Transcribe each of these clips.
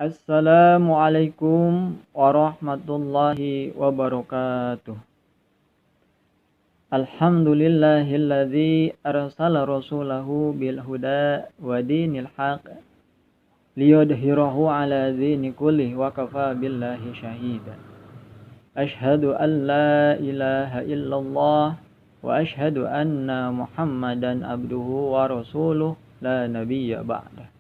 Assalamualaikum warahmatullahi wabarakatuh. Alhamdulillahilladzi arsala rasulahu bil huda wa dinil haq liyudhhirahu ala dini kullih wa kafa billahi syahida. Ashhadu an la ilaha illallah wa ashhadu anna Muhammadan abduhu wa rasuluh la nabiyya ba'dah.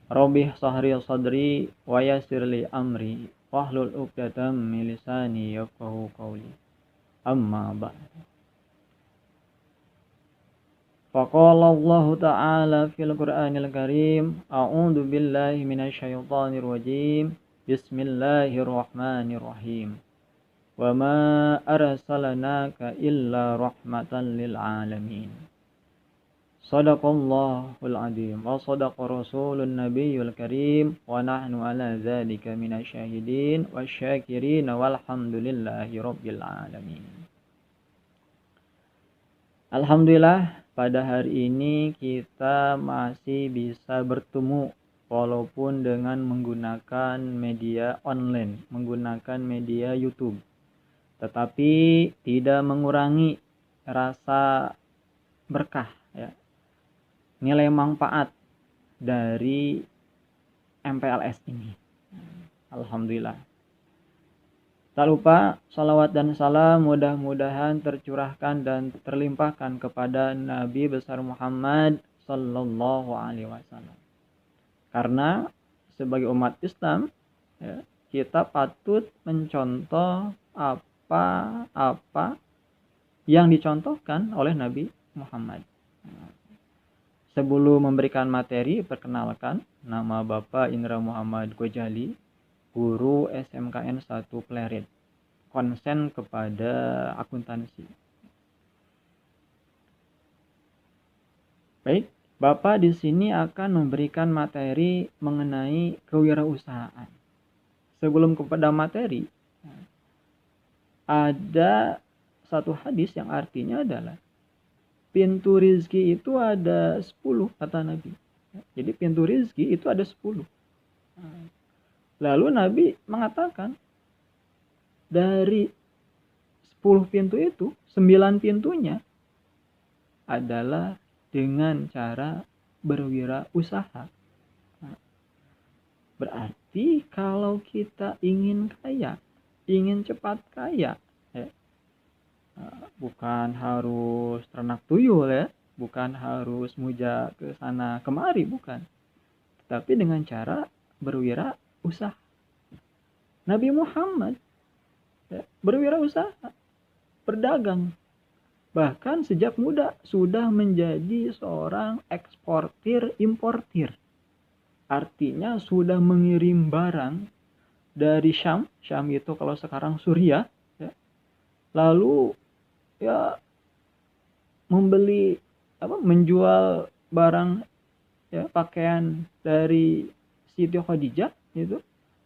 Rabbih sahri sadri wa yassir li amri wahlul 'uqdatam min lisani yafqahu qawli. Amma ba'd. Faqala Allah ta'ala fil Qur'anil Karim, a'udzu billahi minasy syaithanir rajim. Bismillahirrahmanirrahim. Wa ma arsalnaka illa rahmatan lil alamin. Sadaqallahul azim wa sadaqa rasulun nabiyyul karim wa nahnu ala dzalika minasyahidin wasyakirin walhamdulillahi rabbil alamin. Alhamdulillah, pada hari ini kita masih bisa bertemu walaupun dengan menggunakan media online, menggunakan media YouTube. Tetapi tidak mengurangi rasa berkah, ya, nilai manfaat dari MPLS ini. Alhamdulillah. Tak lupa salawat dan salam mudah-mudahan tercurahkan dan terlimpahkan kepada Nabi besar Muhammad sallallahu alaihi wasallam. Karena sebagai umat Islam, ya, kita patut mencontoh apa-apa yang dicontohkan oleh Nabi Muhammad. Sebelum memberikan materi, perkenalkan, nama Bapak Indra Muhammad Ghazali, guru SMKN 1 Plerit, konsen kepada akuntansi. Baik, Bapak di sini akan memberikan materi mengenai kewirausahaan. Sebelum kepada materi, ada satu hadis yang artinya adalah pintu rizki itu ada 10, kata Nabi. Jadi pintu rizki itu ada 10. Lalu Nabi mengatakan dari 10 pintu itu 9 pintunya adalah dengan cara berwirausaha. Berarti kalau kita ingin kaya, ingin cepat kaya, bukan harus ternak tuyul, ya, bukan harus muja ke sana kemari, bukan, tapi dengan cara berwirausaha. Nabi Muhammad, ya, berwirausaha, berdagang, bahkan sejak muda sudah menjadi seorang eksportir importir. Artinya sudah mengirim barang dari Syam itu kalau sekarang Suriah, ya, lalu ya menjual barang, ya, pakaian dari Siti Khadijah, itu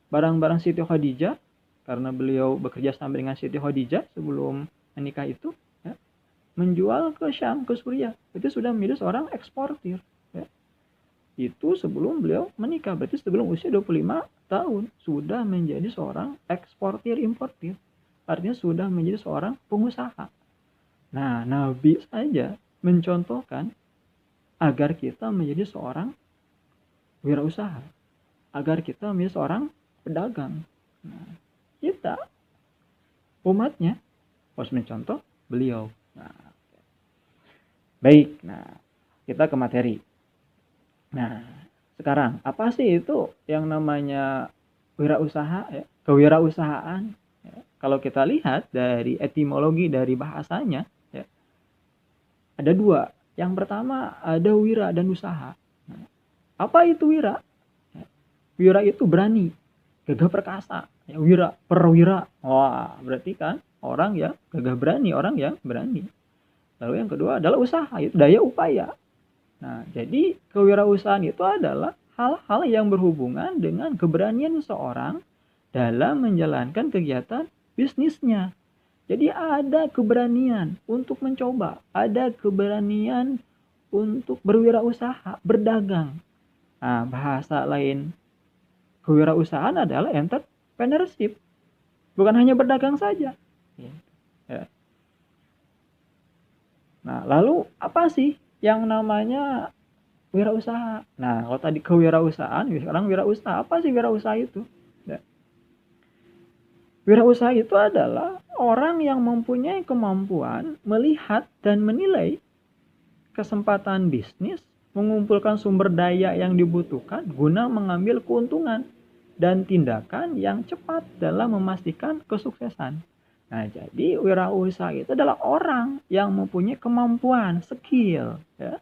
barang-barang Siti Khadijah, karena beliau bekerja sama dengan Siti Khadijah sebelum menikah itu, ya, menjual ke Syam, ke Suriah. Itu sudah menjadi seorang eksportir, ya. Itu sebelum beliau menikah, berarti sebelum usia 25 tahun sudah menjadi seorang eksportir importir. Artinya sudah menjadi seorang pengusaha. Nah, Nabi saja mencontohkan agar kita menjadi seorang wirausaha, agar kita menjadi seorang pedagang. Nah, kita umatnya harus mencontoh beliau. Nah, baik, nah kita ke materi. Nah, sekarang apa sih itu yang namanya wirausaha, ya? Kewirausahaan, ya. Kalau kita lihat dari etimologi dari bahasanya, ya, ada dua. Yang pertama ada wira dan usaha. Nah, apa itu wira? Wira itu berani, gagah perkasa. Ya, wira, perwira. Wah, berarti kan orang yang gagah berani, orang yang berani. Lalu yang kedua adalah usaha, itu daya upaya. Nah, jadi kewirausahaan itu adalah hal-hal yang berhubungan dengan keberanian seseorang dalam menjalankan kegiatan bisnisnya. Jadi ada keberanian untuk mencoba, ada keberanian untuk berwirausaha, berdagang. Nah, bahasa lain Kewirausahaan adalah entrepreneurship, bukan hanya berdagang saja. Ya. Nah, lalu apa sih yang namanya wirausaha? Nah, kalau tadi kewirausahaan, sekarang wirausaha. Apa sih wirausaha itu? Ya. Wirausaha itu adalah orang yang mempunyai kemampuan melihat dan menilai kesempatan bisnis, mengumpulkan sumber daya yang dibutuhkan guna mengambil keuntungan, dan tindakan yang cepat dalam memastikan kesuksesan. Nah, jadi wirausaha itu adalah orang yang mempunyai kemampuan, skill. Ya.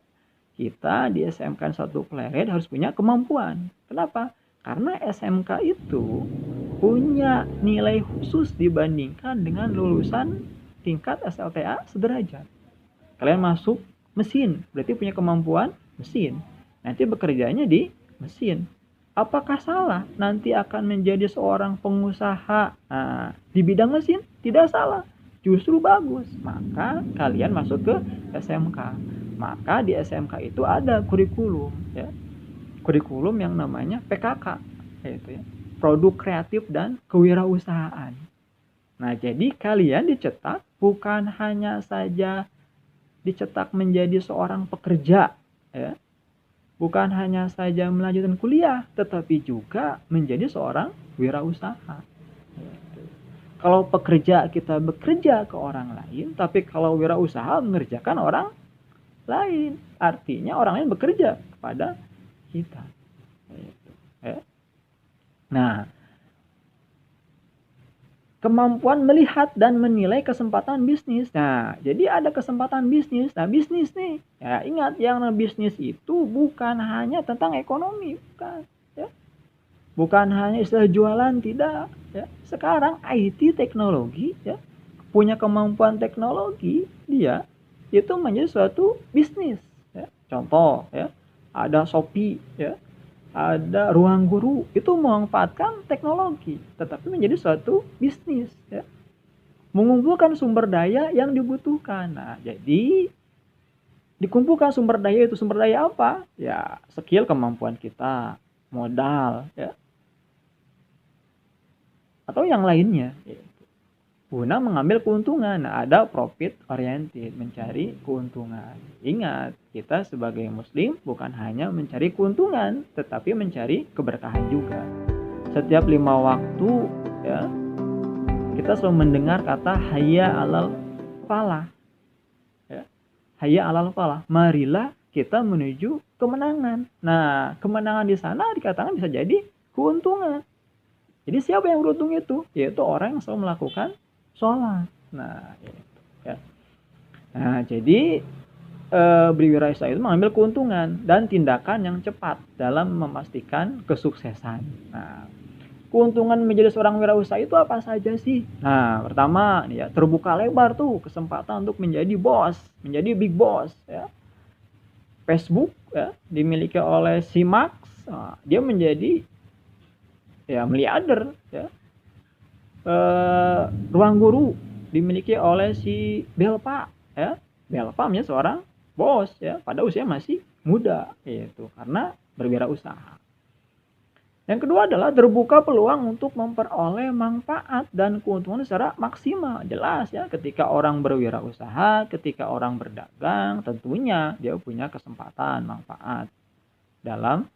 Kita di SMK 1 Pleret harus punya kemampuan. Kenapa? Karena SMK itu punya nilai khusus dibandingkan dengan lulusan tingkat SLTA sederajat. Kalian masuk mesin, berarti punya kemampuan mesin. Nanti bekerjanya di mesin. Apakah salah nanti akan menjadi seorang pengusaha di bidang mesin? Tidak salah, justru bagus. Maka kalian masuk ke SMK. Maka di SMK itu ada kurikulum, ya. Kurikulum yang namanya PKK, yaitu ya, produk kreatif dan kewirausahaan. Nah, jadi kalian dicetak bukan hanya saja dicetak menjadi seorang pekerja, ya. Bukan hanya saja melanjutkan kuliah, tetapi juga menjadi seorang wirausaha. Kalau pekerja kita bekerja ke orang lain, tapi kalau wirausaha mengerjakan orang lain. Artinya orang lain bekerja kepada kita. Nah, kemampuan melihat dan menilai kesempatan bisnis. Nah, jadi ada kesempatan bisnis. Nah, bisnis nih, ya ingat, yang bisnis itu bukan hanya tentang ekonomi, bukan. Ya. Bukan hanya istilah jualan, tidak. Ya. Sekarang IT teknologi, ya, punya kemampuan teknologi, dia itu menjadi suatu bisnis. Ya. Contoh, ya, ada Shopee, ya. Ada Ruang Guru, itu memanfaatkan teknologi, tetapi menjadi suatu bisnis, ya. Mengumpulkan sumber daya yang dibutuhkan. Nah, jadi dikumpulkan sumber daya itu, sumber daya apa? Ya, skill, kemampuan kita, modal, ya, atau yang lainnya, ya, guna mengambil keuntungan. Nah, ada profit oriented, mencari keuntungan. Ingat, kita sebagai muslim bukan hanya mencari keuntungan, tetapi mencari keberkahan juga. Setiap 5 waktu, ya, kita selalu mendengar kata hayya alal falah, ya. Hayya alal falah, marilah kita menuju kemenangan. Nah, kemenangan di sana dikatakan bisa jadi keuntungan. Jadi siapa yang beruntung itu? Yaitu orang yang selalu melakukan sholat. Nah, itu, ya. Nah, jadi berwirausaha itu mengambil keuntungan dan tindakan yang cepat dalam memastikan kesuksesan. Nah, keuntungan menjadi seorang wirausaha itu apa saja sih? Nah, pertama, ya, terbuka lebar tuh kesempatan untuk menjadi bos, menjadi big boss, ya. Facebook, ya, dimiliki oleh si Mark, dia menjadi, ya, miliarder, ya. Ruang Guru dimiliki oleh si Belpa, ya. Belpa menjadi seorang bos, ya, pada usia masih muda, yaitu karena berwirausaha. Yang kedua adalah terbuka peluang untuk memperoleh manfaat dan keuntungan secara maksimal. Jelas, ya, ketika orang berwirausaha, ketika orang berdagang, tentunya dia punya kesempatan manfaat dalam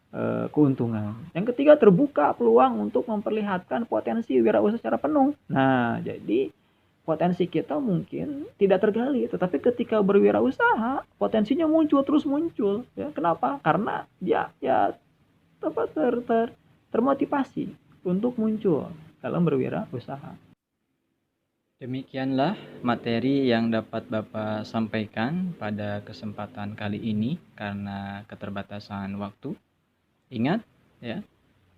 keuntungan. Yang ketiga, terbuka peluang untuk memperlihatkan potensi wirausaha secara penuh. Nah, jadi potensi kita mungkin tidak tergali, tetapi ketika berwirausaha potensinya muncul, terus muncul, ya. Kenapa? Karena dia, ya, termotivasi untuk muncul dalam berwirausaha. Demikianlah materi yang dapat Bapak sampaikan pada kesempatan kali ini karena keterbatasan waktu. Ingat, ya,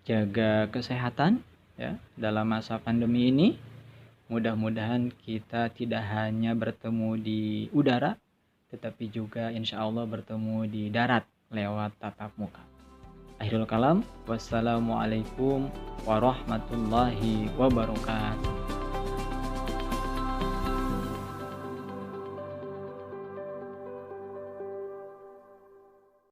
jaga kesehatan, ya, dalam masa pandemi ini. Mudah-mudahan kita tidak hanya bertemu di udara, tetapi juga insya Allah bertemu di darat lewat tatap muka. Akhirul kalam, wassalamualaikum warahmatullahi wabarakatuh.